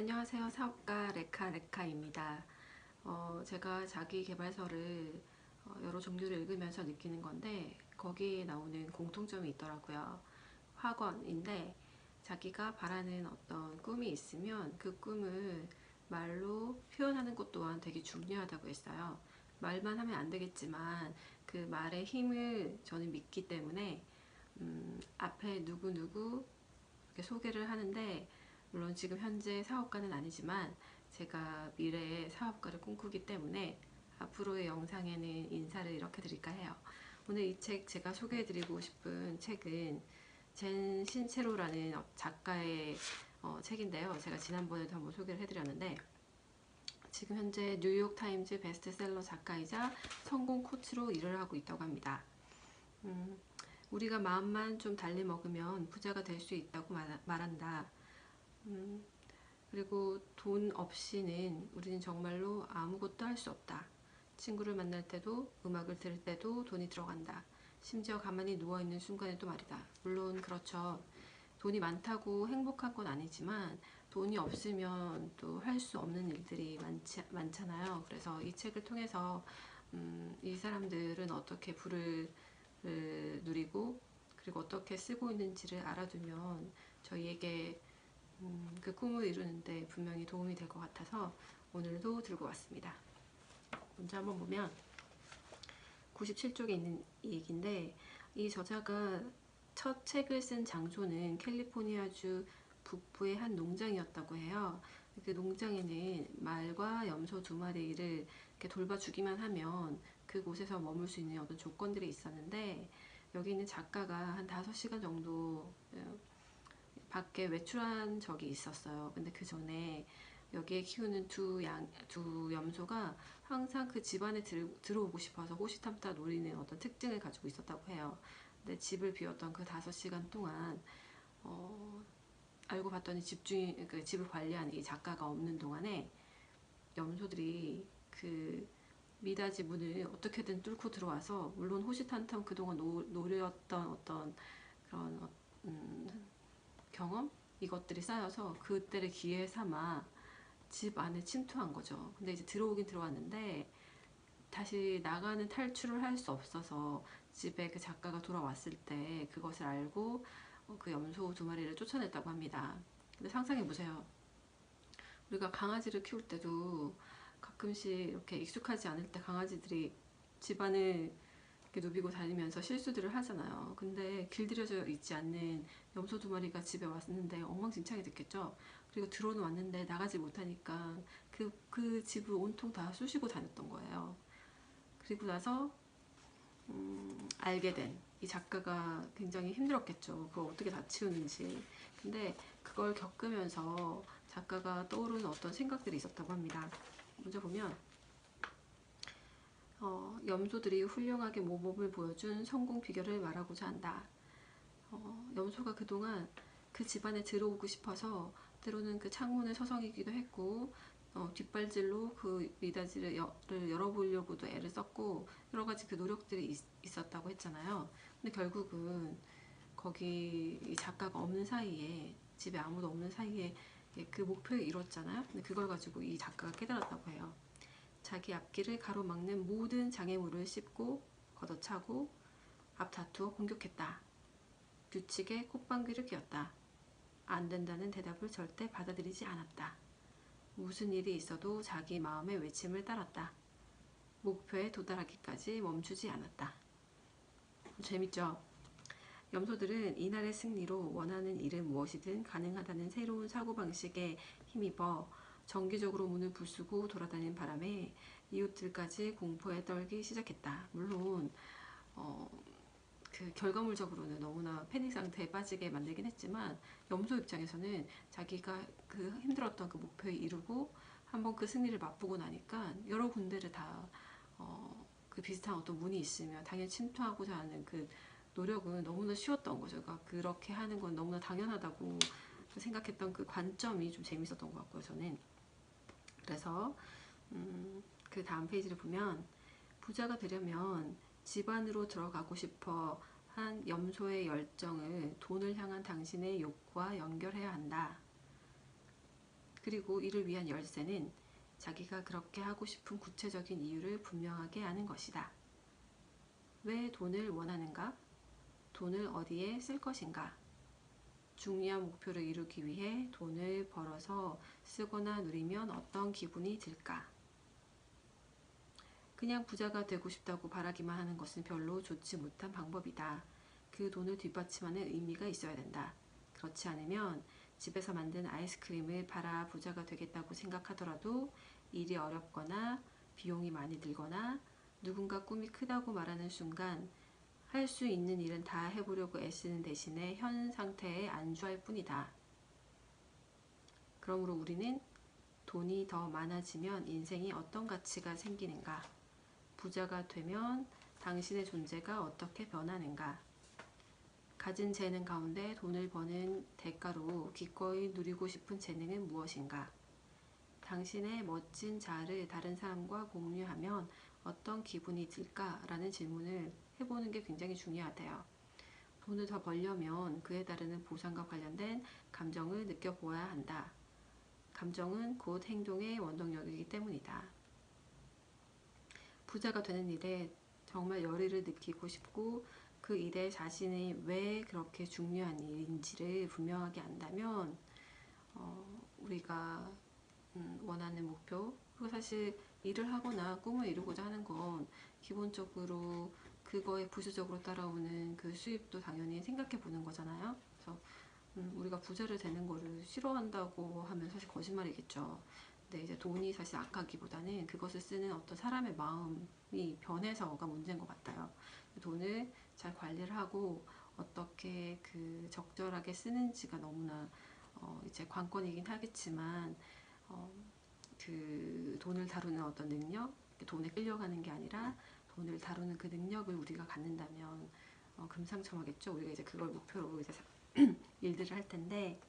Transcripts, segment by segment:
안녕하세요. 사업가 레카입니다. 제가 자기 개발서를 여러 종류를 읽으면서 느끼는 건데 거기에 나오는 공통점이 있더라고요. 학원인데 자기가 바라는 어떤 꿈이 있으면 그 꿈을 말로 표현하는 것 또한 되게 중요하다고 했어요. 말만 하면 안 되겠지만 그 말의 힘을 저는 믿기 때문에 앞에 누구누구 이렇게 소개를 하는데, 물론 지금 현재 사업가는 아니지만 제가 미래의 사업가를 꿈꾸기 때문에 앞으로의 영상에는 인사를 이렇게 드릴까 해요. 오늘 이 책, 제가 소개해드리고 싶은 책은 젠 신체로라는 작가의 책인데요. 제가 지난번에도 한번 소개를 해드렸는데, 지금 현재 뉴욕타임즈 베스트셀러 작가이자 성공 코치로 일을 하고 있다고 합니다. 음, 우리가 마음만 좀 달리 먹으면 부자가 될 수 있다고 말한다. 음, 그리고 돈 없이는 우리는 정말로 아무것도 할 수 없다. 친구를 만날 때도 음악을 들을 때도 돈이 들어간다. 심지어 가만히 누워있는 순간에도 말이다. 물론 그렇죠. 돈이 많다고 행복한 건 아니지만 돈이 없으면 또 할 수 없는 일들이 많잖아요. 그래서 이 책을 통해서 이 사람들은 어떻게 부를 누리고 그리고 어떻게 쓰고 있는지를 알아두면 저희에게 그 꿈을 이루는데 분명히 도움이 될 것 같아서 오늘도 들고 왔습니다. 먼저 한번 보면 97쪽에 있는 얘기인데, 이 저자가 첫 책을 쓴 장소는 캘리포니아주 북부의 한 농장이었다고 해요. 그 농장에는 말과 염소 두 마리를 이렇게 돌봐주기만 하면 그곳에서 머물 수 있는 어떤 조건들이 있었는데, 여기 있는 작가가 한 5시간 정도 밖에 외출한 적이 있었어요. 근데 그 전에 여기에 키우는 두 염소가 항상 그 집안에 들어오고 싶어서 호시탐탐 노리는 어떤 특징을 가지고 있었다고 해요. 근데 집을 비웠던 그 5시간 동안, 어, 알고 봤더니 그 집을 관리하는 이 작가가 없는 동안에 염소들이 그 미닫이 문을 어떻게든 뚫고 들어와서, 물론 호시탐탐 그동안 노렸던 어떤 그런 경험? 이것들이 쌓여서 그때를 기회 삼아 집 안에 침투한 거죠. 근데 이제 들어오긴 들어왔는데 다시 나가는 탈출을 할 수 없어서 집에 그 작가가 돌아왔을 때 그것을 알고 그 염소 두 마리를 쫓아냈다고 합니다. 근데 상상해 보세요. 우리가 강아지를 키울 때도 가끔씩 이렇게 익숙하지 않을 때 강아지들이 집안을 이렇게 누비고 다니면서 실수들을 하잖아요. 근데 길들여져 있지 않는 염소 두 마리가 집에 왔는데 엉망진창이 됐겠죠. 그리고 들어는 왔는데 나가지 못하니까 그 집을 온통 다 쑤시고 다녔던 거예요. 그리고 나서 알게 된 이 작가가 굉장히 힘들었겠죠. 그걸 어떻게 다 치우는지. 근데 그걸 겪으면서 작가가 떠오르는 어떤 생각들이 있었다고 합니다. 먼저 보면 염소들이 훌륭하게 모범을 보여준 성공 비결을 말하고자 한다. 염소가 그동안 그 집안에 들어오고 싶어서 때로는 그 창문을 서성이기도 했고, 뒷발질로 그 미닫이를 열어보려고도 애를 썼고 여러 가지 그 노력들이 있었다고 했잖아요. 근데 결국은 거기 이 작가가 없는 사이에, 집에 아무도 없는 사이에 그 목표를 이뤘잖아요. 근데 그걸 가지고 이 작가가 깨달았다고 해요. 자기 앞길을 가로막는 모든 장애물을 씹고 걷어차고 앞다투어 공격했다. 규칙에 콧방귀를 뀌었다. 안 된다는 대답을 절대 받아들이지 않았다. 무슨 일이 있어도 자기 마음의 외침을 따랐다. 목표에 도달하기까지 멈추지 않았다. 재밌죠? 염소들은 이날의 승리로 원하는 일은 무엇이든 가능하다는 새로운 사고방식에 힘입어 정기적으로 문을 부수고 돌아다니는 바람에 이웃들까지 공포에 떨기 시작했다. 물론 그 결과물적으로는 너무나 패닉 상태에 빠지게 만들긴 했지만, 염소 입장에서는 자기가 그 힘들었던 그 목표에 이루고 한번 그 승리를 맛보고 나니까 여러 군데를 다 그 비슷한 어떤 문이 있으면 당연히 침투하고자 하는 그 노력은 너무나 쉬웠던 거죠. 그러니까 그렇게 하는 건 너무나 당연하다고 생각했던 그 관점이 좀 재밌었던 것 같고요, 저는. 그래서 그 다음 페이지를 보면, 부자가 되려면 집 안으로 들어가고 싶어 한 염소의 열정을 돈을 향한 당신의 욕구와 연결해야 한다. 그리고 이를 위한 열쇠는 자기가 그렇게 하고 싶은 구체적인 이유를 분명하게 아는 것이다. 왜 돈을 원하는가? 돈을 어디에 쓸 것인가? 중요한 목표를 이루기 위해 돈을 벌어서 쓰거나 누리면 어떤 기분이 들까? 그냥 부자가 되고 싶다고 바라기만 하는 것은 별로 좋지 못한 방법이다. 그 돈을 뒷받침하는 의미가 있어야 된다. 그렇지 않으면 집에서 만든 아이스크림을 팔아 부자가 되겠다고 생각하더라도 일이 어렵거나 비용이 많이 들거나 누군가 꿈이 크다고 말하는 순간 할 수 있는 일은 다 해보려고 애쓰는 대신에 현 상태에 안주할 뿐이다. 그러므로 우리는 돈이 더 많아지면 인생이 어떤 가치가 생기는가? 부자가 되면 당신의 존재가 어떻게 변하는가? 가진 재능 가운데 돈을 버는 대가로 기꺼이 누리고 싶은 재능은 무엇인가? 당신의 멋진 자아를 다른 사람과 공유하면 어떤 기분이 들까라는 질문을 해보는 게 굉장히 중요하대요. 돈을 더 벌려면 그에 따르는 보상과 관련된 감정을 느껴보아야 한다. 감정은 곧 행동의 원동력이기 때문이다. 부자가 되는 일에 정말 열의를 느끼고 싶고 그 일에 자신이 왜 그렇게 중요한 일인지를 분명하게 안다면 우리가 원하는 목표, 그리고 사실 일을 하거나 꿈을 이루고자 하는 건 기본적으로 그거에 부수적으로 따라오는 그 수입도 당연히 생각해 보는 거잖아요. 그래서 우리가 부자를 되는 거를 싫어한다고 하면 사실 거짓말이겠죠. 근데 이제 돈이 사실 아까기보다는 그것을 쓰는 어떤 사람의 마음이 변해서가 문제인 것 같아요. 돈을 잘 관리를 하고 어떻게 그 적절하게 쓰는지가 너무나 이제 관건이긴 하겠지만 어, 그 돈을 다루는 어떤 능력, 돈에 끌려가는 게 아니라 돈을 다루는 그 능력을 우리가 갖는다면 금상첨화겠죠. 우리가 이제 그걸 목표로 이제 일들을 할 텐데,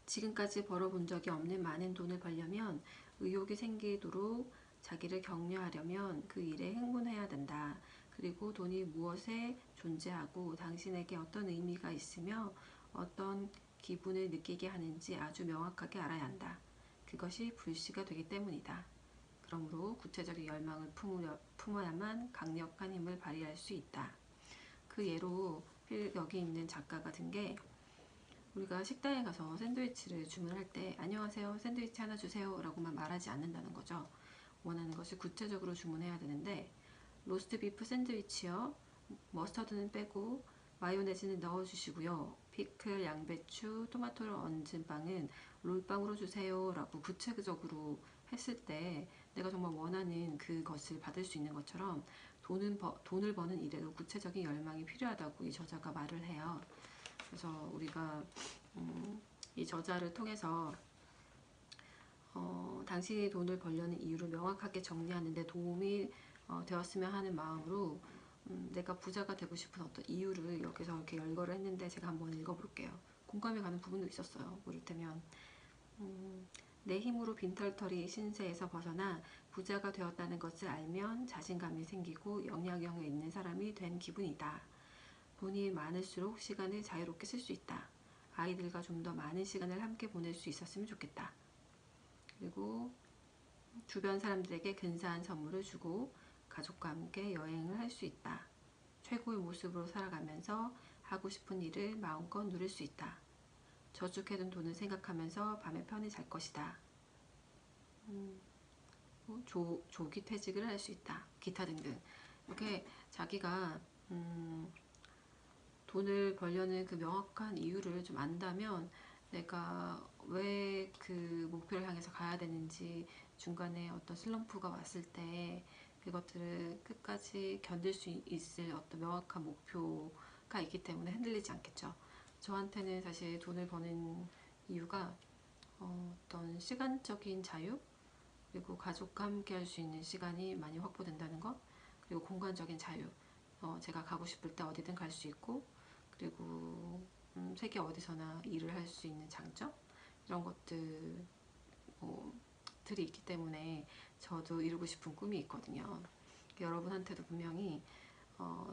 지금까지 벌어본 적이 없는 많은 돈을 벌려면 의욕이 생기도록 자기를 격려하려면 그 일에 흥분해야 된다. 그리고 돈이 무엇에 존재하고 당신에게 어떤 의미가 있으며 어떤 기분을 느끼게 하는지 아주 명확하게 알아야 한다. 그것이 불씨가 되기 때문이다. 그러므로 구체적인 열망을 품어야만 강력한 힘을 발휘할 수 있다. 그 예로 여기 있는 작가 같은 게 우리가 식당에 가서 샌드위치를 주문할 때 안녕하세요 샌드위치 하나 주세요 라고만 말하지 않는다는 거죠. 원하는 것을 구체적으로 주문해야 되는데 로스트 비프 샌드위치요, 머스터드는 빼고 마요네즈는 넣어주시고요, 피클, 양배추, 토마토를 얹은 빵은 롤빵으로 주세요 라고 구체적으로 했을 때 내가 정말 원하는 그것을 받을 수 있는 것처럼 돈을 버는 일에도 구체적인 열망이 필요하다고 이 저자가 말을 해요. 그래서 우리가 이 저자를 통해서 당신이 돈을 벌려는 이유를 명확하게 정리하는 데 도움이 되었으면 하는 마음으로 내가 부자가 되고 싶은 어떤 이유를 여기서 이렇게 열거를 했는데 제가 한번 읽어볼게요. 공감이 가는 부분도 있었어요. 뭐 이를테면 내 힘으로 빈털터리 신세에서 벗어나 부자가 되었다는 것을 알면 자신감이 생기고 영향력이 있는 사람이 된 기분이다. 돈이 많을수록 시간을 자유롭게 쓸 수 있다. 아이들과 좀 더 많은 시간을 함께 보낼 수 있었으면 좋겠다. 그리고 주변 사람들에게 근사한 선물을 주고 가족과 함께 여행을 할 수 있다. 최고의 모습으로 살아가면서 하고 싶은 일을 마음껏 누릴 수 있다. 저축해둔 돈을 생각하면서 밤에 편히 잘 것이다. 조기 퇴직을 할 수 있다. 기타 등등. 이렇게 자기가 돈을 벌려는 그 명확한 이유를 좀 안다면 내가 왜 그 목표를 향해서 가야 되는지 중간에 어떤 슬럼프가 왔을 때 그것들을 끝까지 견딜 수 있을 어떤 명확한 목표가 있기 때문에 흔들리지 않겠죠. 저한테는 사실 돈을 버는 이유가 어떤 시간적인 자유, 그리고 가족과 함께 할 수 있는 시간이 많이 확보된다는 것, 그리고 공간적인 자유, 제가 가고 싶을 때 어디든 갈 수 있고, 그리고 세계 어디서나 일을 할 수 있는 장점, 이런 것들 들이 있기 때문에 저도 이루고 싶은 꿈이 있거든요. 여러분한테도 분명히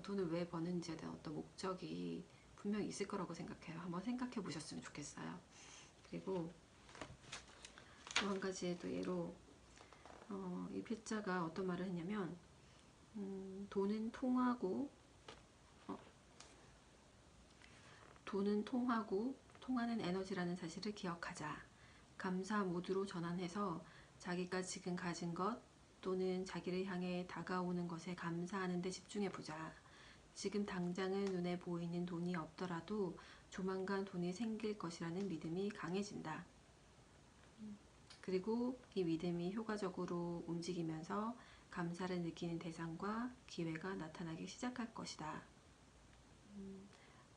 돈을 왜 버는지에 대한 어떤 목적이 분명히 있을 거라고 생각해요. 한번 생각해 보셨으면 좋겠어요. 그리고 또 한 가지 또 예로 이 필자가 어떤 말을 했냐면 돈은 통하고 돈은 통하고 통하는 에너지라는 사실을 기억하자. 감사 모드로 전환해서 자기가 지금 가진 것 또는 자기를 향해 다가오는 것에 감사하는 데 집중해보자. 지금 당장은 눈에 보이는 돈이 없더라도 조만간 돈이 생길 것이라는 믿음이 강해진다. 그리고 이 믿음이 효과적으로 움직이면서 감사를 느끼는 대상과 기회가 나타나기 시작할 것이다.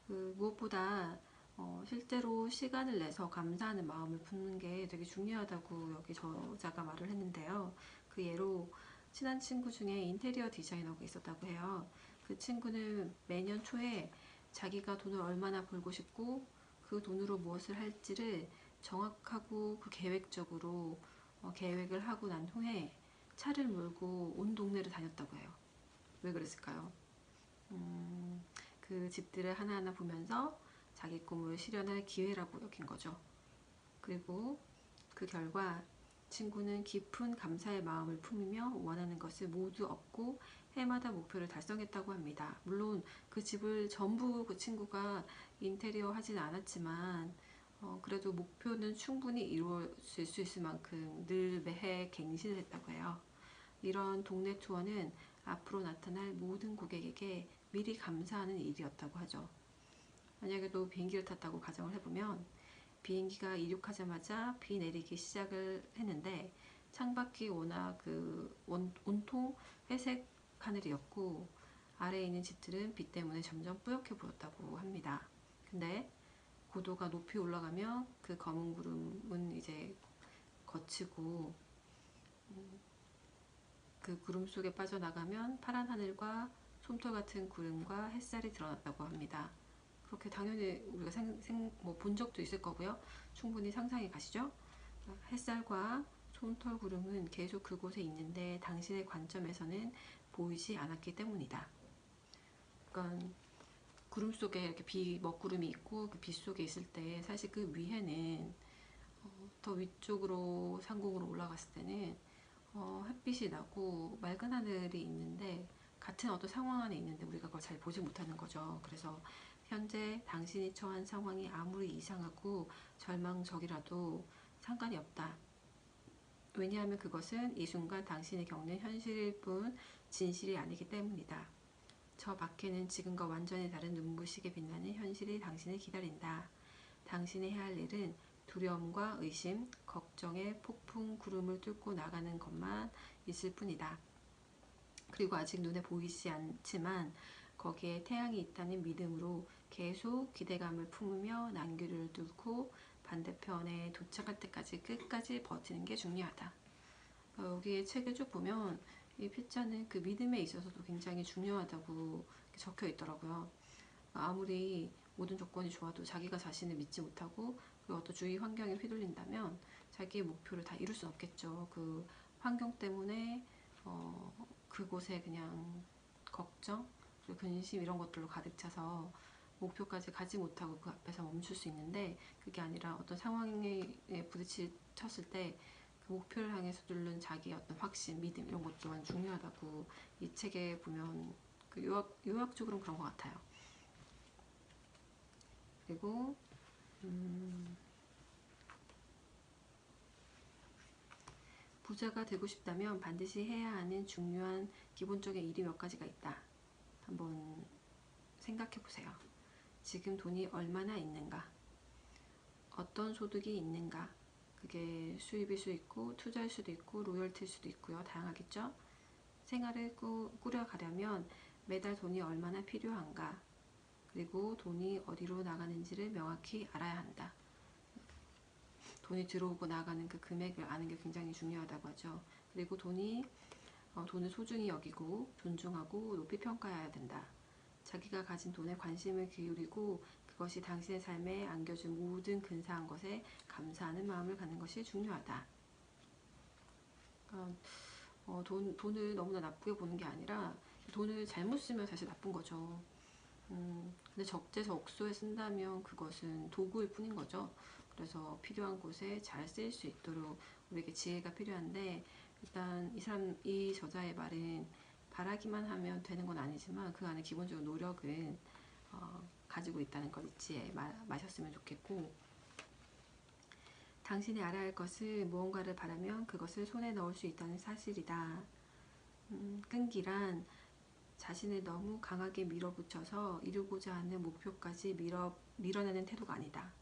무엇보다 실제로 시간을 내서 감사하는 마음을 품는 게 되게 중요하다고 여기 저자가 말을 했는데요. 그 예로 친한 친구 중에 인테리어 디자이너가 있었다고 해요. 그 친구는 매년 초에 자기가 돈을 얼마나 벌고 싶고 그 돈으로 무엇을 할지를 정확하고 그 계획적으로 계획을 하고 난 후에 차를 몰고 온 동네를 다녔다고 해요. 왜 그랬을까요? 그 집들을 하나하나 보면서 자기 꿈을 실현할 기회라고 여긴 거죠. 그리고 그 결과 친구는 깊은 감사의 마음을 품으며 원하는 것을 모두 얻고 해마다 목표를 달성했다고 합니다. 물론 그 집을 전부 그 친구가 인테리어 하진 않았지만 그래도 목표는 충분히 이루어질 수 있을 만큼 늘 매해 갱신을 했다고 해요. 이런 동네 투어는 앞으로 나타날 모든 고객에게 미리 감사하는 일이었다고 하죠. 만약에 또 비행기를 탔다고 가정을 해보면 비행기가 이륙하자마자 비 내리기 시작을 했는데 창밖이 워낙 온통 회색 하늘이었고 아래에 있는 집들은 비 때문에 점점 뿌옇게 보였다고 합니다. 근데 고도가 높이 올라가면 그 검은 구름은 이제 거치고 그 구름 속에 빠져나가면 파란 하늘과 솜털 같은 구름과 햇살이 드러났다고 합니다. 그렇게 당연히 우리가 본 적도 있을 거고요. 충분히 상상이 가시죠? 햇살과 솜털 구름은 계속 그곳에 있는데 당신의 관점에서는 보이지 않았기 때문이다. 그러니까 구름 속에 이렇게 먹구름이 있고 그 빛 속에 있을 때 사실 그 위에는 더 위쪽으로 상공으로 올라갔을 때는 햇빛이 나고 맑은 하늘이 있는데 같은 어떤 상황 안에 있는데 우리가 그걸 잘 보지 못하는 거죠. 그래서 현재 당신이 처한 상황이 아무리 이상하고 절망적이라도 상관이 없다. 왜냐하면 그것은 이 순간 당신이 겪는 현실일 뿐 진실이 아니기 때문이다. 저 밖에는 지금과 완전히 다른 눈부시게 빛나는 현실이 당신을 기다린다. 당신이 해야 할 일은 두려움과 의심, 걱정의 폭풍 구름을 뚫고 나가는 것만 있을 뿐이다. 그리고 아직 눈에 보이지 않지만 거기에 태양이 있다는 믿음으로 계속 기대감을 품으며 난규를 뚫고 반대편에 도착할 때까지 끝까지 버티는 게 중요하다. 여기에 책을 쭉 보면 이 필자는 그 믿음에 있어서도 굉장히 중요하다고 적혀 있더라고요. 아무리 모든 조건이 좋아도 자기가 자신을 믿지 못하고 그 어떤 주위 환경에 휘둘린다면 자기의 목표를 다 이룰 수 없겠죠. 그 환경 때문에 그곳에 그냥 걱정, 그리고 근심 이런 것들로 가득 차서 목표까지 가지 못하고 그 앞에서 멈출 수 있는데 그게 아니라 어떤 상황에 부딪혔을 때 그 목표를 향해서 누른 자기의 어떤 확신, 믿음 이런 것 또한 중요하다고 이 책에 보면 그 요약적으로는 그런 것 같아요. 그리고 부자가 되고 싶다면 반드시 해야 하는 중요한 기본적인 일이 몇 가지가 있다. 한번 생각해 보세요. 지금 돈이 얼마나 있는가? 어떤 소득이 있는가? 그게 수입일 수도 있고 투자일 수도 있고 로열티일 수도 있고요. 다양하겠죠? 생활을 꾸려가려면 매달 돈이 얼마나 필요한가? 그리고 돈이 어디로 나가는지를 명확히 알아야 한다. 돈이 들어오고 나가는 그 금액을 아는 게 굉장히 중요하다고 하죠. 그리고 돈을 소중히 여기고 존중하고 높이 평가해야 된다. 자기가 가진 돈에 관심을 기울이고 그것이 당신의 삶에 안겨준 모든 근사한 것에 감사하는 마음을 갖는 것이 중요하다. 돈을 너무나 나쁘게 보는 게 아니라 돈을 잘못 쓰면 사실 나쁜 거죠. 근데 적재적소에 쓴다면 그것은 도구일 뿐인 거죠. 그래서 필요한 곳에 잘 쓰일 수 있도록 우리에게 지혜가 필요한데, 일단 이 저자의 말은 바라기만 하면 되는 건 아니지만 그 안에 기본적인 노력은 가지고 있다는 걸 잊지 마셨으면 좋겠고, 당신이 알아야 할 것은 무언가를 바라면 그것을 손에 넣을 수 있다는 사실이다. 끈기란 자신을 너무 강하게 밀어붙여서 이루고자 하는 목표까지 밀어내는 태도가 아니다.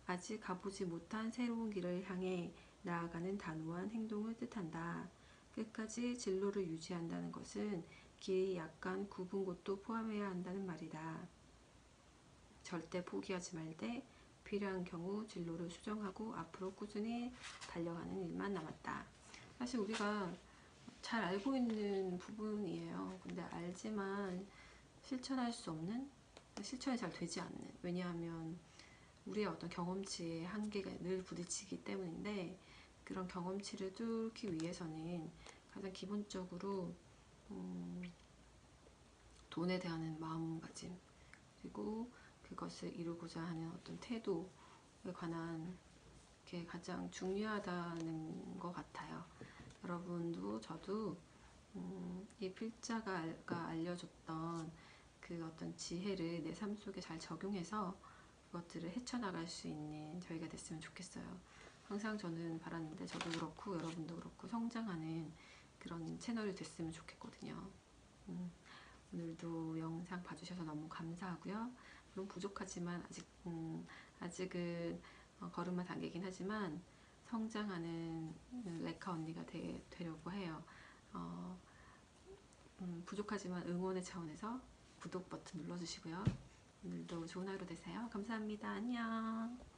아직 가보지 못한 새로운 길을 향해 나아가는 단호한 행동을 뜻한다. 끝까지 진로를 유지한다는 것은 길이 약간 굽은 곳도 포함해야 한다는 말이다. 절대 포기하지 말되 필요한 경우 진로를 수정하고 앞으로 꾸준히 달려가는 일만 남았다. 사실 우리가 잘 알고 있는 부분이에요. 근데 알지만 실천할 수 없는, 실천이 잘 되지 않는, 왜냐하면 우리의 어떤 경험치의 한계가 늘 부딪히기 때문인데, 그런 경험치를 뚫기 위해서는 가장 기본적으로 돈에 대한 마음가짐, 그리고 그것을 이루고자 하는 어떤 태도에 관한 게 가장 중요하다는 것 같아요. 여러분도 저도 이 필자가 알려줬던 그 어떤 지혜를 내 삶 속에 잘 적용해서 그것들을 헤쳐나갈 수 있는 저희가 됐으면 좋겠어요. 항상 저는 바랐는데, 저도 그렇고 여러분도 그렇고 성장하는 그런 채널이 됐으면 좋겠거든요. 오늘도 영상 봐주셔서 너무 감사하고요. 물론 부족하지만 아직은 걸음마 단계긴 하지만 성장하는 레카 언니가 되려고 해요. 부족하지만 응원의 차원에서 구독 버튼 눌러주시고요. 오늘도 좋은 하루 되세요. 감사합니다. 안녕.